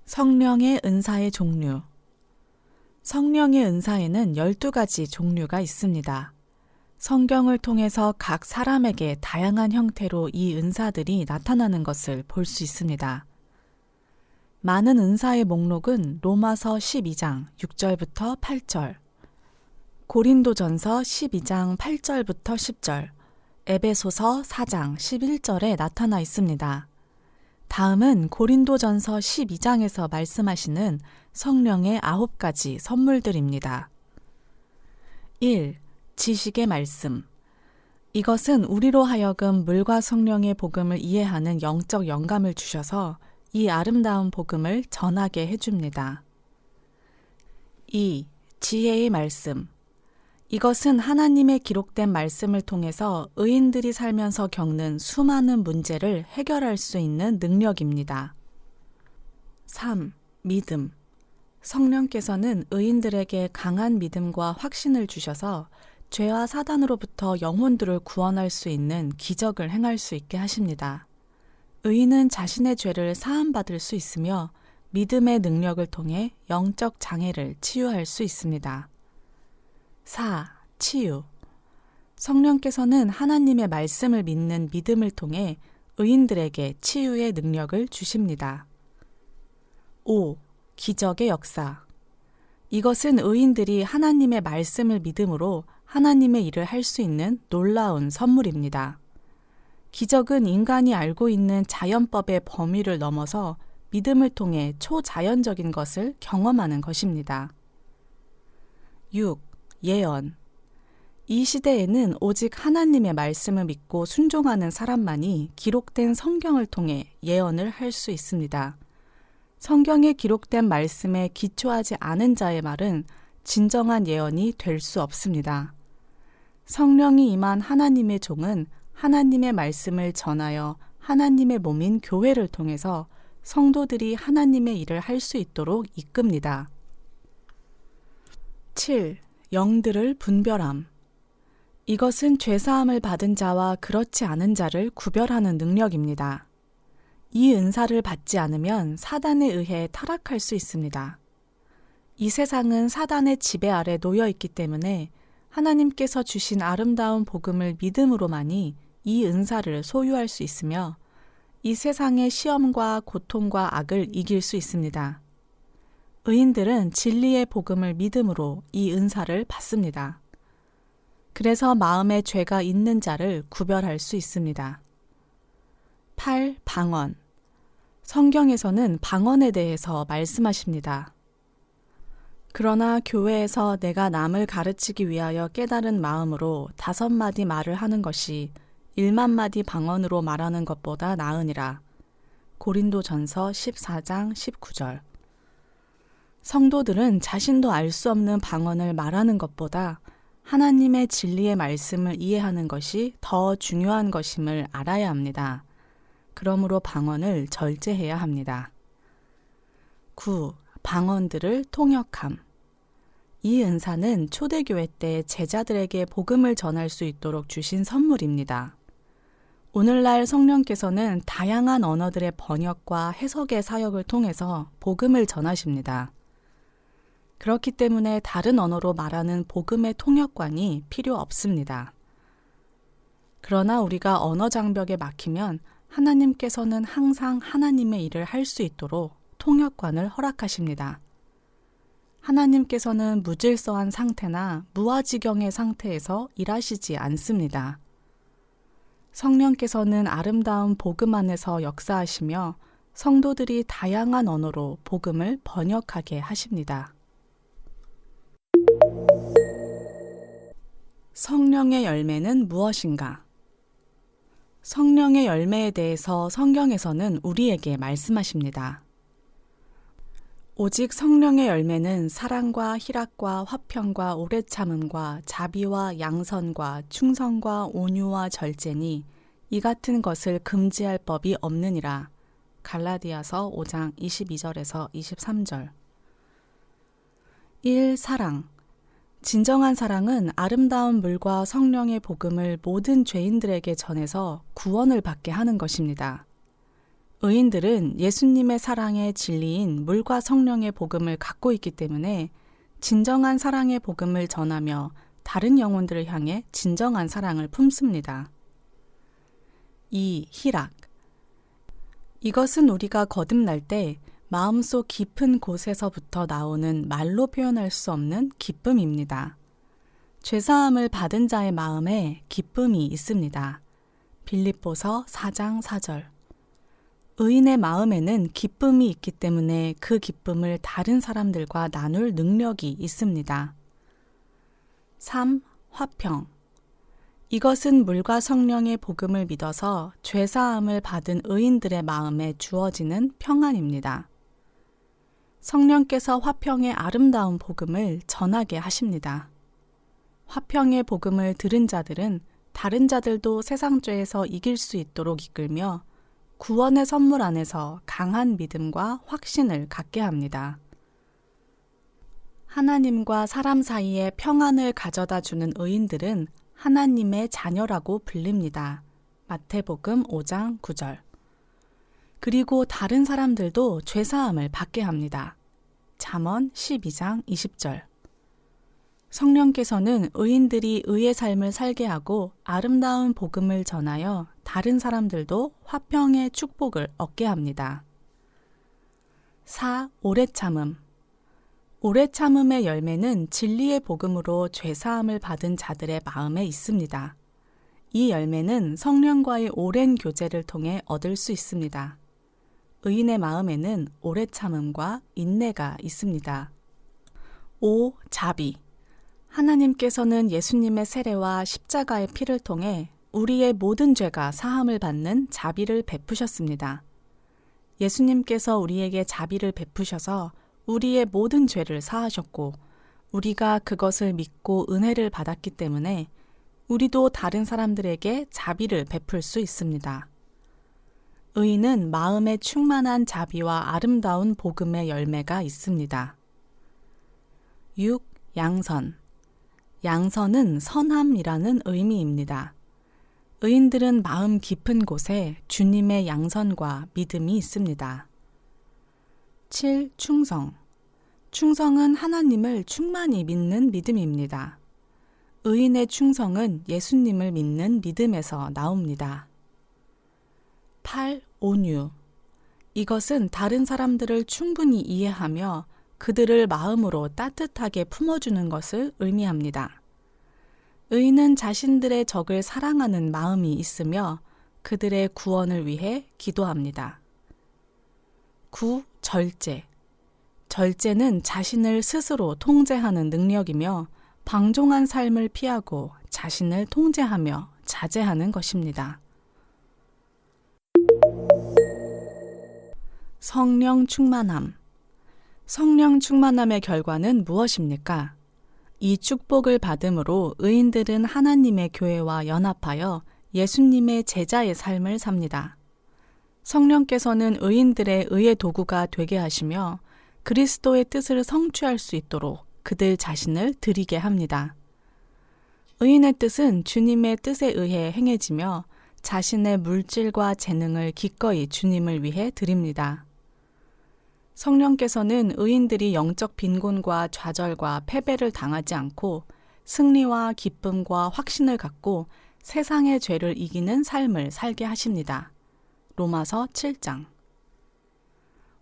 성령의 은사의 종류. 성령의 은사에는 12가지 종류가 있습니다. 성경을 통해서 각 사람에게 다양한 형태로 이 은사들이 나타나는 것을 볼 수 있습니다. 많은 은사의 목록은 로마서 12장 6절부터 8절, 고린도전서 12장 8절부터 10절, 에베소서 4장 11절에 나타나 있습니다. 다음은 고린도전서 12장에서 말씀하시는 성령의 9가지 선물들입니다. 1. 지식의 말씀. 이것은 우리로 하여금 물과 성령의 복음을 이해하는 영적 영감을 주셔서 이 아름다운 복음을 전하게 해줍니다. 2. 지혜의 말씀. 이것은 하나님의 기록된 말씀을 통해서 의인들이 살면서 겪는 수많은 문제를 해결할 수 있는 능력입니다. 3. 믿음. 성령께서는 의인들에게 강한 믿음과 확신을 주셔서 죄와 사단으로부터 영혼들을 구원할 수 있는 기적을 행할 수 있게 하십니다. 의인은 자신의 죄를 사함받을 수 있으며 믿음의 능력을 통해 영적 장애를 치유할 수 있습니다. 4. 치유. 성령께서는 하나님의 말씀을 믿는 믿음을 통해 의인들에게 치유의 능력을 주십니다. 5. 기적의 역사. 이것은 의인들이 하나님의 말씀을 믿음으로 하나님의 일을 할 수 있는 놀라운 선물입니다. 기적은 인간이 알고 있는 자연법의 범위를 넘어서 믿음을 통해 초자연적인 것을 경험하는 것입니다. 6. 예언. 이 시대에는 오직 하나님의 말씀을 믿고 순종하는 사람만이 기록된 성경을 통해 예언을 할 수 있습니다. 성경에 기록된 말씀에 기초하지 않은 자의 말은 진정한 예언이 될 수 없습니다. 성령이 임한 하나님의 종은 하나님의 말씀을 전하여 하나님의 몸인 교회를 통해서 성도들이 하나님의 일을 할 수 있도록 이끕니다. 7. 영들을 분별함. 이것은 죄사함을 받은 자와 그렇지 않은 자를 구별하는 능력입니다. 이 은사를 받지 않으면 사단에 의해 타락할 수 있습니다. 이 세상은 사단의 지배 아래 놓여 있기 때문에 하나님께서 주신 아름다운 복음을 믿음으로만이 이 은사를 소유할 수 있으며 이 세상의 시험과 고통과 악을 이길 수 있습니다. 의인들은 진리의 복음을 믿음으로 이 은사를 받습니다. 그래서 마음에 죄가 있는 자를 구별할 수 있습니다. 8. 방언. 성경에서는 방언에 대해서 말씀하십니다. 그러나 교회에서 내가 남을 가르치기 위하여 깨달은 마음으로 5마디 말을 하는 것이 100,000마디 방언으로 말하는 것보다 나으니라. 고린도전서 14장 19절. 성도들은 자신도 알 수 없는 방언을 말하는 것보다 하나님의 진리의 말씀을 이해하는 것이 더 중요한 것임을 알아야 합니다. 그러므로 방언을 절제해야 합니다. 9. 방언들을 통역함. 이 은사는 초대교회 때 제자들에게 복음을 전할 수 있도록 주신 선물입니다. 오늘날 성령께서는 다양한 언어들의 번역과 해석의 사역을 통해서 복음을 전하십니다. 그렇기 때문에 다른 언어로 말하는 복음의 통역관이 필요 없습니다. 그러나 우리가 언어 장벽에 막히면 하나님께서는 항상 하나님의 일을 할 수 있도록 통역관을 허락하십니다. 하나님께서는 무질서한 상태나 무아지경의 상태에서 일하시지 않습니다. 성령께서는 아름다운 복음 안에서 역사하시며 성도들이 다양한 언어로 복음을 번역하게 하십니다. 성령의 열매는 무엇인가? 성령의 열매에 대해서 성경에서는 우리에게 말씀하십니다. 오직 성령의 열매는 사랑과 희락과 화평과 오래 참음과 자비와 양선과 충성과 온유와 절제니 이 같은 것을 금지할 법이 없느니라. 갈라디아서 5장 22절에서 23절. 1. 사랑. 진정한 사랑은 아름다운 물과 성령의 복음을 모든 죄인들에게 전해서 구원을 받게 하는 것입니다. 의인들은 예수님의 사랑의 진리인 물과 성령의 복음을 갖고 있기 때문에 진정한 사랑의 복음을 전하며 다른 영혼들을 향해 진정한 사랑을 품습니다. 2. 희락. 이것은 우리가 거듭날 때 마음속 깊은 곳에서부터 나오는 말로 표현할 수 없는 기쁨입니다. 죄사함을 받은 자의 마음에 기쁨이 있습니다. 빌립보서 4장 4절. 의인의 마음에는 기쁨이 있기 때문에 그 기쁨을 다른 사람들과 나눌 능력이 있습니다. 3. 화평. 이것은 물과 성령의 복음을 믿어서 죄사함을 받은 의인들의 마음에 주어지는 평안입니다. 성령께서 화평의 아름다운 복음을 전하게 하십니다. 화평의 복음을 들은 자들은 다른 자들도 세상 죄에서 이길 수 있도록 이끌며 구원의 선물 안에서 강한 믿음과 확신을 갖게 합니다. 하나님과 사람 사이에 평안을 가져다 주는 의인들은 하나님의 자녀라고 불립니다. 마태복음 5장 9절. 그리고 다른 사람들도 죄사함을 받게 합니다. 잠언 12장 20절. 성령께서는 의인들이 의의 삶을 살게 하고 아름다운 복음을 전하여 다른 사람들도 화평의 축복을 얻게 합니다. 4. 오래 참음. 오래 참음의 열매는 진리의 복음으로 죄사함을 받은 자들의 마음에 있습니다. 이 열매는 성령과의 오랜 교제를 통해 얻을 수 있습니다. 의인의 마음에는 오래 참음과 인내가 있습니다. 5. 자비. 하나님께서는 예수님의 세례와 십자가의 피를 통해 우리의 모든 죄가 사함을 받는 자비를 베푸셨습니다. 예수님께서 우리에게 자비를 베푸셔서 우리의 모든 죄를 사하셨고 우리가 그것을 믿고 은혜를 받았기 때문에 우리도 다른 사람들에게 자비를 베풀 수 있습니다. 의인은 마음에 충만한 자비와 아름다운 복음의 열매가 있습니다. 6. 양선. 양선은 선함이라는 의미입니다. 의인들은 마음 깊은 곳에 주님의 양선과 믿음이 있습니다. 7. 충성. 충성은 하나님을 충만히 믿는 믿음입니다. 의인의 충성은 예수님을 믿는 믿음에서 나옵니다. 8. 온유. 이것은 다른 사람들을 충분히 이해하며 그들을 마음으로 따뜻하게 품어주는 것을 의미합니다. 의인은 자신들의 적을 사랑하는 마음이 있으며 그들의 구원을 위해 기도합니다. 9. 절제. 절제는 자신을 스스로 통제하는 능력이며 방종한 삶을 피하고 자신을 통제하며 자제하는 것입니다. 성령 충만함. 성령 충만함의 결과는 무엇입니까? 이 축복을 받음으로 의인들은 하나님의 교회와 연합하여 예수님의 제자의 삶을 삽니다. 성령께서는 의인들의 의의 도구가 되게 하시며 그리스도의 뜻을 성취할 수 있도록 그들 자신을 드리게 합니다. 의인의 뜻은 주님의 뜻에 의해 행해지며 자신의 물질과 재능을 기꺼이 주님을 위해 드립니다. 성령께서는 의인들이 영적 빈곤과 좌절과 패배를 당하지 않고 승리와 기쁨과 확신을 갖고 세상의 죄를 이기는 삶을 살게 하십니다. 로마서 7장.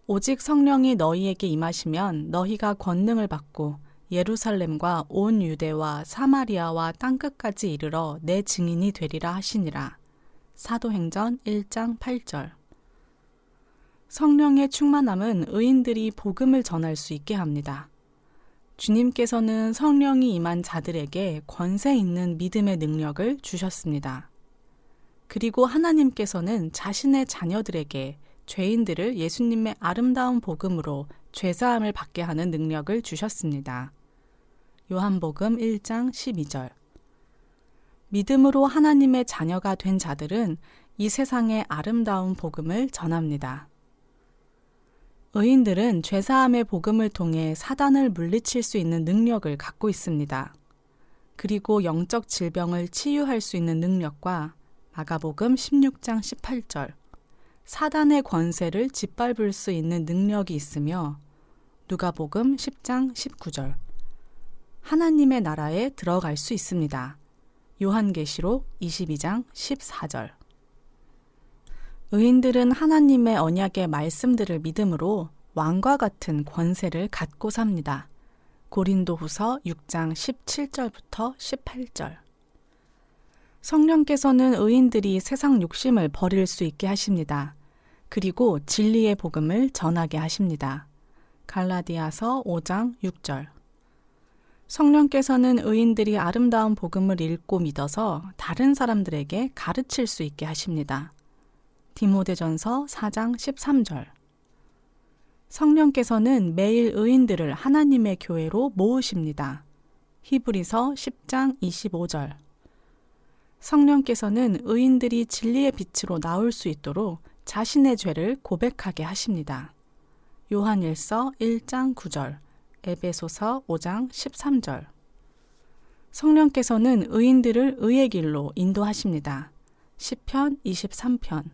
오직 성령이 너희에게 임하시면 너희가 권능을 받고 예루살렘과 온 유대와 사마리아와 땅끝까지 이르러 내 증인이 되리라 하시니라. 사도행전 1장 8절. 성령의 충만함은 의인들이 복음을 전할 수 있게 합니다. 주님께서는 성령이 임한 자들에게 권세 있는 믿음의 능력을 주셨습니다. 그리고 하나님께서는 자신의 자녀들에게 죄인들을 예수님의 아름다운 복음으로 죄사함을 받게 하는 능력을 주셨습니다. 요한복음 1장 12절. 믿음으로 하나님의 자녀가 된 자들은 이 세상의 아름다운 복음을 전합니다. 의인들은 죄사함의 복음을 통해 사단을 물리칠 수 있는 능력을 갖고 있습니다. 그리고 영적 질병을 치유할 수 있는 능력과 마가복음 16장 18절, 사단의 권세를 짓밟을 수 있는 능력이 있으며 누가복음 10장 19절 하나님의 나라에 들어갈 수 있습니다. 요한계시록 22장 14절 의인들은 하나님의 언약의 말씀들을 믿음으로 왕과 같은 권세를 갖고 삽니다. 고린도후서 6장 17절부터 18절 성령께서는 의인들이 세상 욕심을 버릴 수 있게 하십니다. 그리고 진리의 복음을 전하게 하십니다. 갈라디아서 5장 6절 성령께서는 의인들이 아름다운 복음을 읽고 믿어서 다른 사람들에게 가르칠 수 있게 하십니다. 디모데전서 4장 13절 성령께서는 매일 의인들을 하나님의 교회로 모으십니다. 히브리서 10장 25절 성령께서는 의인들이 진리의 빛으로 나올 수 있도록 자신의 죄를 고백하게 하십니다. 요한일서 1장 9절, 에베소서 5장 13절 성령께서는 의인들을 의의 길로 인도하십니다. 시편 23편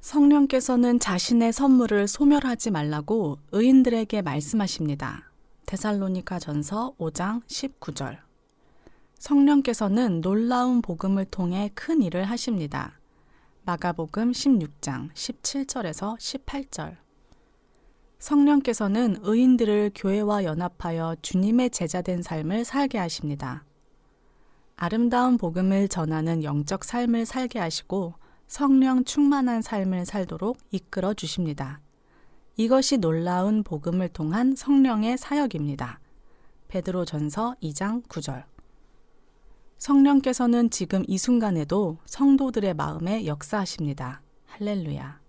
성령께서는 자신의 선물을 소멸하지 말라고 의인들에게 말씀하십니다. 데살로니가전서 5장 19절 성령께서는 놀라운 복음을 통해 큰 일을 하십니다. 마가복음 16장 17절에서 18절 성령께서는 의인들을 교회와 연합하여 주님의 제자된 삶을 살게 하십니다. 아름다운 복음을 전하는 영적 삶을 살게 하시고 성령 충만한 삶을 살도록 이끌어 주십니다. 이것이 놀라운 복음을 통한 성령의 사역입니다. 베드로전서 2장 9절 성령께서는 지금 이 순간에도 성도들의 마음에 역사하십니다. 할렐루야.